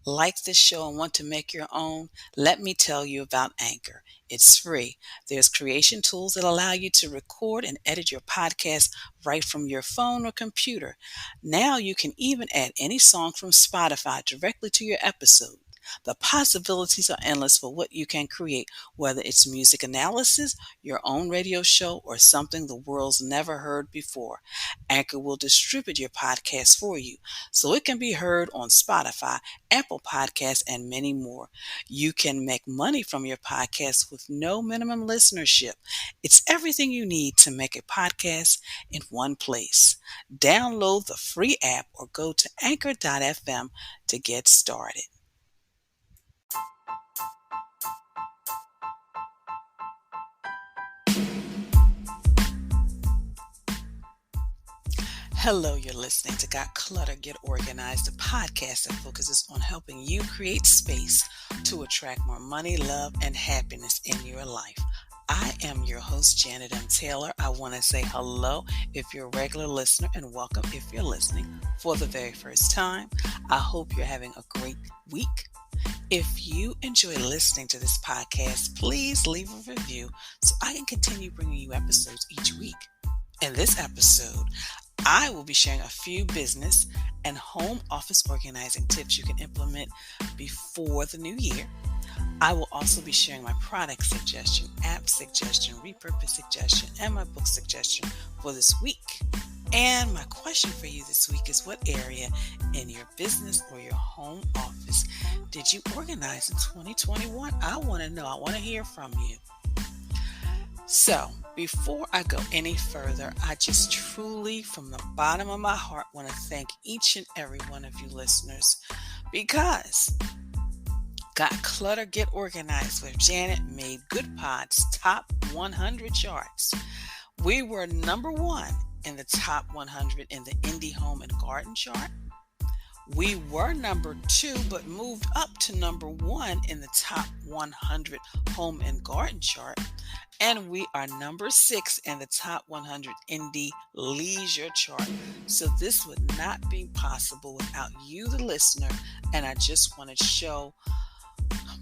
Like this show and want to make your own? Let me tell you about Anchor. It's free. There's creation tools that allow you to record and edit your podcast right from your phone or computer. Now you can even add any song from Spotify directly to your episode. The possibilities are endless for what you can create, whether it's music analysis, your own radio show, or something the world's never heard before. Anchor will distribute your podcast for you so it can be heard on Spotify, Apple Podcasts, and many more. You can make money from your podcast with no minimum listenership. It's everything you need to make a podcast in one place. Download the free app or go to anchor.fm to get started. Hello, you're listening to Got Clutter, Get Organized, a podcast that focuses on helping you create space to attract more money, love, and happiness in your life. I am your host, Janet M. Taylor. I want to say hello if you're a regular listener and welcome if you're listening for the very first time. I hope you're having a great week. If you enjoy listening to this podcast, please leave a review so I can continue bringing you episodes each week. In this episode, I will be sharing a few business and home office organizing tips you can implement before the new year. I will also be sharing my product suggestion, app suggestion, repurpose suggestion, and my book suggestion for this week. And my question for you this week is, what area in your business or your home office did you organize in 2021? I want to know. I want to hear from you. So, before I go any further, I just truly, from the bottom of my heart, want to thank each and every one of you listeners, because Got Clutter, Get Organized with Janet made Good Pod's top 100 charts. We were number one in the top 100 in the Indie Home and Garden chart. We were number two, but moved up to number one in the top 100 Home and Garden chart. And we are number 6 in the top 100 Indie Leisure chart. So this would not be possible without you, the listener. And I just want to show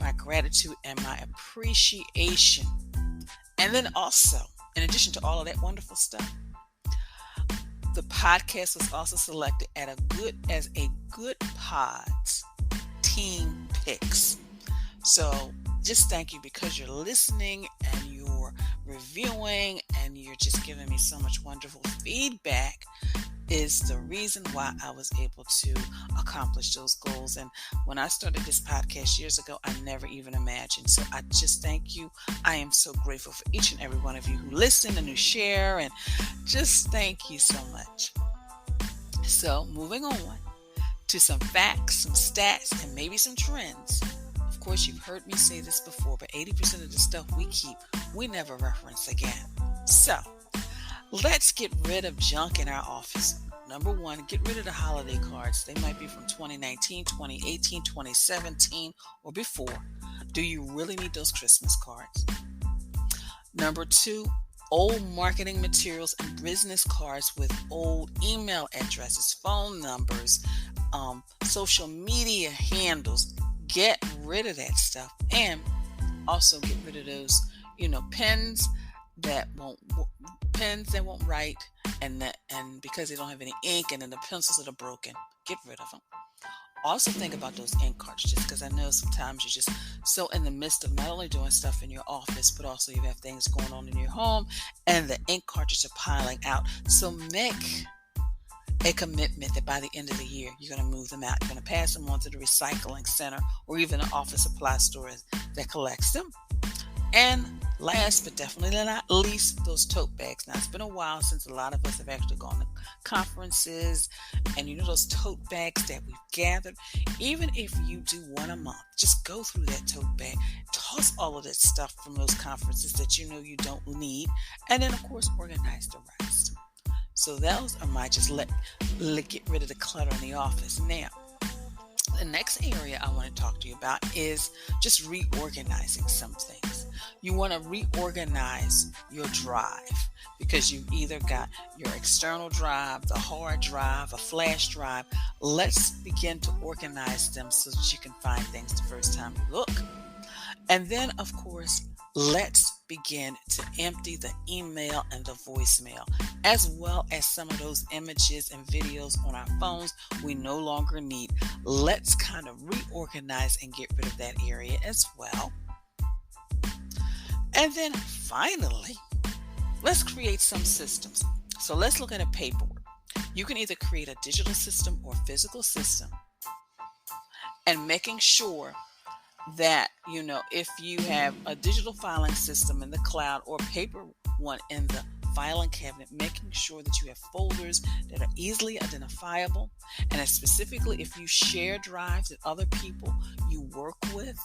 my gratitude and my appreciation. And then also, in addition to all of that wonderful stuff, the podcast was also selected as a Good Pods Team Picks. So just thank you, because you're listening and you're reviewing and you're just giving me so much wonderful feedback is the reason why I was able to accomplish those goals. And when I started this podcast years ago, I never even imagined. So I just thank you. I am so grateful for each and every one of you who listen and who share, and just thank you so much. So moving on to some facts, some stats, and maybe some trends. Of course, you've heard me say this before, but 80% of the stuff we keep, we never reference again. So let's get rid of junk in our office. Number one, get rid of the holiday cards. They might be from 2019, 2018, 2017, or before. Do you really need those Christmas cards? Number two, old marketing materials and business cards with old email addresses, phone numbers, social media handles. Get rid of that stuff. And also get rid of those, pens that won't write, and because they don't have any ink, and then the pencils that are broken. Get rid of them. Also think about those ink cartridges, because I know sometimes you're just so in the midst of not only doing stuff in your office, but also you have things going on in your home, and the ink cartridges are piling out. So make a commitment that by the end of the year, you're going to move them out. You're going to pass them on to the recycling center or even an office supply store that collects them. And last but definitely not least, those tote bags. Now, it's been a while since a lot of us have actually gone to conferences, and those tote bags that we've gathered. Even if you do one a month, just go through that tote bag, toss all of that stuff from those conferences that you don't need, and then of course organize the rest. So those are my just get rid of the clutter in the office. Now, the next area I want to talk to you about is just reorganizing some things. You want to reorganize your drive because you've either got your external drive, the hard drive, a flash drive. Let's begin to organize them so that you can find things the first time you look. And then, of course, let's begin to empty the email and the voicemail, as well as some of those images and videos on our phones we no longer need. Let's kind of reorganize and get rid of that area as well. And then finally, let's create some systems. So let's look at a paperwork. You can either create a digital system or physical system, and making sure that, if you have a digital filing system in the cloud or paper one in the filing cabinet, making sure that you have folders that are easily identifiable. And specifically, if you share drives that other people you work with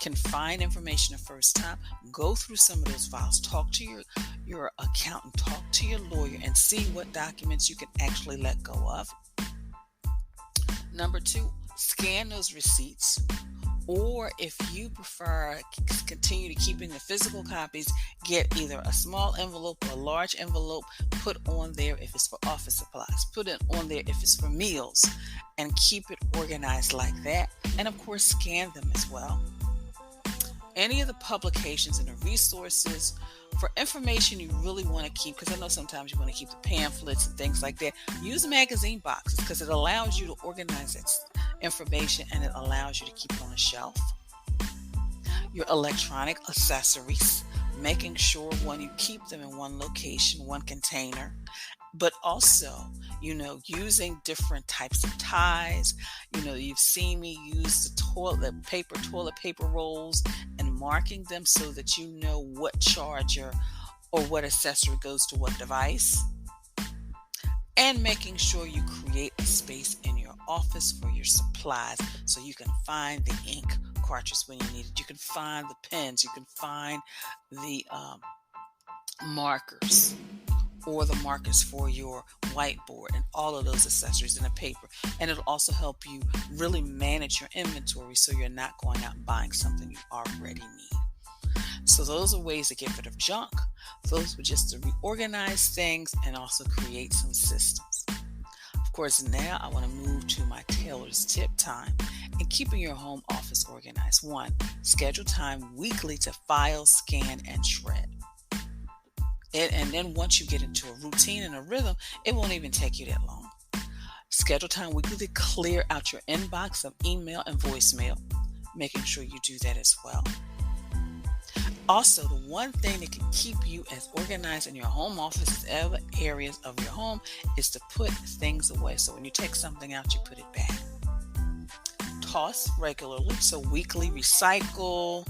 can find information the first time, go through some of those files, talk to your accountant, talk to your lawyer, and see what documents you can actually let go of. Number 2, scan those receipts. Or if you prefer continue to keeping the physical copies, get either a small envelope or a large envelope, put on there if it's for office supplies, put it on there if it's for meals, and keep it organized like that. And of course, scan them as well. Any of the publications and the resources for information you really want to keep, because I know sometimes you want to keep the pamphlets and things like that, use magazine boxes because it allows you to organize it information and it allows you to keep it on a shelf. Your electronic accessories, making sure you keep them in one location, one container, but also, using different types of ties. You've seen me use the toilet paper rolls and marking them so that you know what charger or what accessory goes to what device. And making sure you create a space in your office for your supplies so you can find the ink cartridge when you need it. You can find the pens. You can find the markers or the markers for your whiteboard and all of those accessories in a paper. And it'll also help you really manage your inventory so you're not going out and buying something you already need. So those are ways to get rid of junk. Those were just to reorganize things and also create some systems. Of course, now I want to move to my Taylor's tip time and keeping your home office organized. 1, schedule time weekly to file, scan, and shred. And then once you get into a routine and a rhythm, it won't even take you that long. Schedule time weekly to clear out your inbox of email and voicemail, making sure you do that as well. Also, the one thing that can keep you as organized in your home office as other areas of your home is to put things away. So when you take something out, you put it back. Toss regularly, so weekly recycle.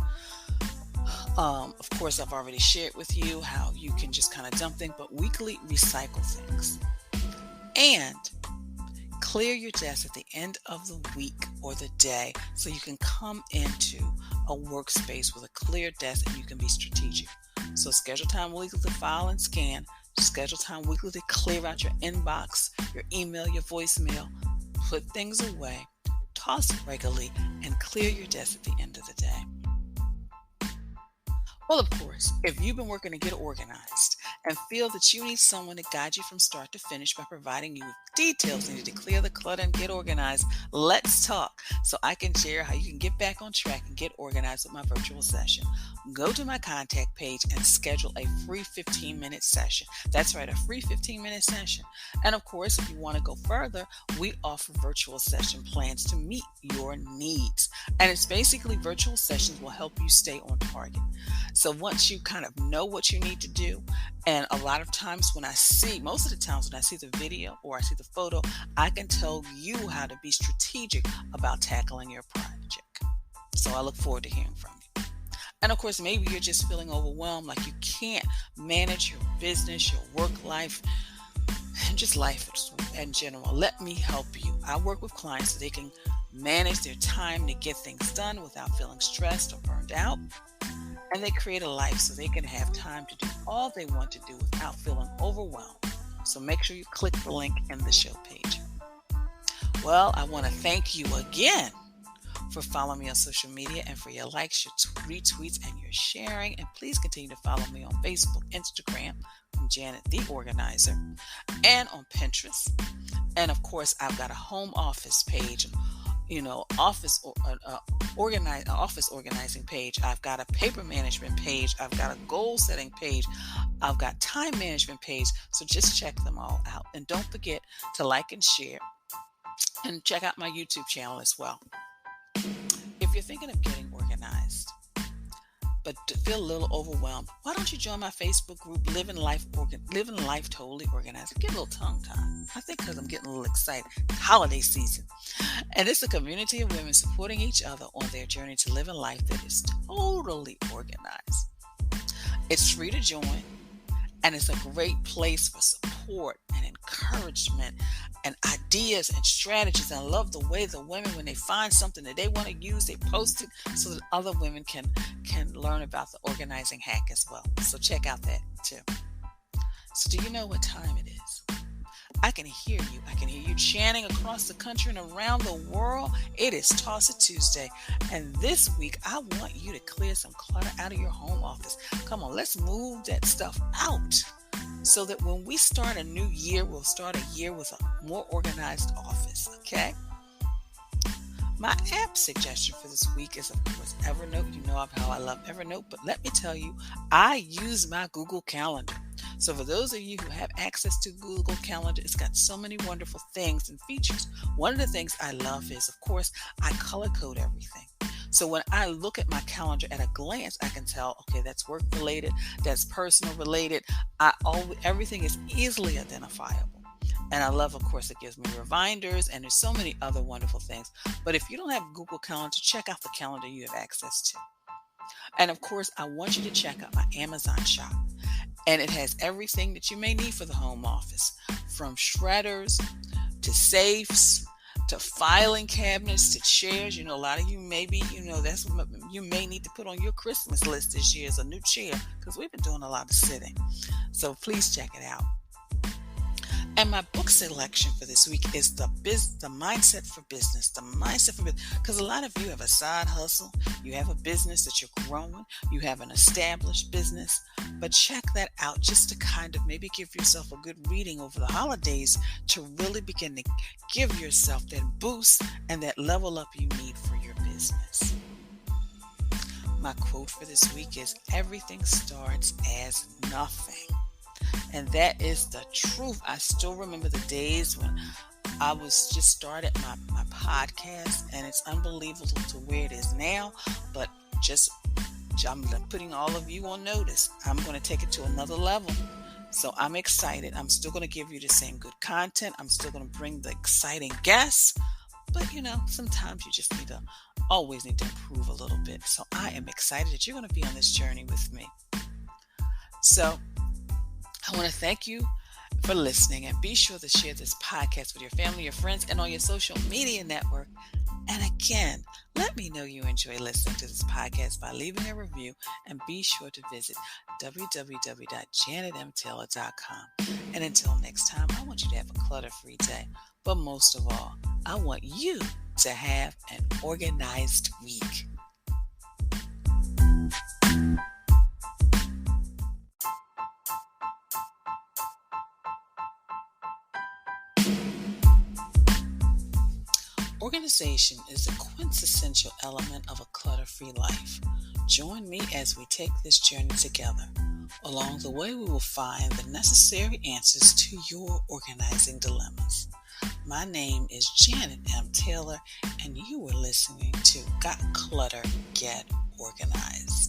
Of course, I've already shared with you how you can just kind of dump things, but weekly recycle things. And clear your desk at the end of the week or the day so you can come into a workspace with a clear desk and you can be strategic. So schedule time weekly to file and scan. Schedule time weekly to clear out your inbox, your email, your voicemail. Put things away, toss it regularly, and clear your desk at the end of the day. Well, of course, if you've been working to get organized and feel that you need someone to guide you from start to finish by providing you with details needed to clear the clutter and get organized, let's talk so I can share how you can get back on track and get organized with my virtual session. Go to my contact page and schedule a free 15-minute session. That's right, a free 15-minute session. And of course, if you want to go further, we offer virtual session plans to meet your needs. And it's basically virtual sessions will help you stay on target. So once you kind of know what you need to do, and a lot of times most of the times when I see the video or I see the photo, I can tell you how to be strategic about tackling your project. So I look forward to hearing from you. And of course, maybe you're just feeling overwhelmed, like you can't manage your business, your work life, and just life in general. Let me help you. I work with clients so they can manage their time to get things done without feeling stressed or burned out. And they create a life so they can have time to do all they want to do without feeling overwhelmed. So make sure you click the link in the show page. Well, I want to thank you again for for following me on social media and for your likes, your retweets, and your sharing. And please continue to follow me on Facebook, Instagram. I'm Janet the Organizer, and on Pinterest. And of course, I've got a home office page, office organizing page. I've got a paper management page. I've got a goal setting page. I've got time management page. So just check them all out. And don't forget to like and share and check out my YouTube channel as well. If you're thinking of getting organized, but feel a little overwhelmed, why don't you join my Facebook group, Living Life Totally Organized? Get a little tongue-tied. I think because I'm getting a little excited. Holiday season. And it's a community of women supporting each other on their journey to live a life that is totally organized. It's free to join, and it's a great place for support and encouragement and ideas and strategies. And I love the way the women, when they find something that they want to use, they post it so that other women can learn about the organizing hack as well. So check out that too. So do you know what time it is? I can hear you. I can hear you chanting across the country and around the world. It is Toss It Tuesday. And this week, I want you to clear some clutter out of your home office. Come on, let's move that stuff out so that when we start a new year, we'll start a year with a more organized office, okay? My app suggestion for this week is, of course, Evernote. You know how I love Evernote, but let me tell you, I use my Google Calendar. So for those of you who have access to Google Calendar, it's got so many wonderful things and features. One of the things I love is, of course, I color code everything. So when I look at my calendar at a glance, I can tell, okay, that's work related, that's personal related. Everything is easily identifiable. And I love, of course, it gives me reminders, and there's so many other wonderful things. But if you don't have Google Calendar, check out the calendar you have access to. And of course, I want you to check out my Amazon shop. And it has everything that you may need for the home office, from shredders to safes to filing cabinets to chairs. A lot of you maybe, that's what you may need to put on your Christmas list this year is a new chair, because we've been doing a lot of sitting. So please check it out. And my book selection for this week is the Mindset for Business. The Mindset for Business. Because a lot of you have a side hustle. You have a business that you're growing. You have an established business. But check that out just to kind of maybe give yourself a good reading over the holidays to really begin to give yourself that boost and that level up you need for your business. My quote for this week is, everything starts as nothing. And that is the truth. I still remember the days when I was just started my podcast, and it's unbelievable to where it is now. But I'm putting all of you on notice. I'm going to take it to another level. So I'm excited. I'm still going to give you the same good content. I'm still going to bring the exciting guests. But, sometimes you just always need to improve a little bit. So I am excited that you're going to be on this journey with me. So I want to thank you for listening, and be sure to share this podcast with your family, your friends, and on your social media network. And again, let me know you enjoy listening to this podcast by leaving a review, and be sure to visit www.janetmtaylor.com. And until next time, I want you to have a clutter-free day. But most of all, I want you to have an organized week. Organization is a quintessential element of a clutter-free life. Join me as we take this journey together. Along the way, we will find the necessary answers to your organizing dilemmas. My name is Janet M. Taylor, and you are listening to Got Clutter, Get Organized.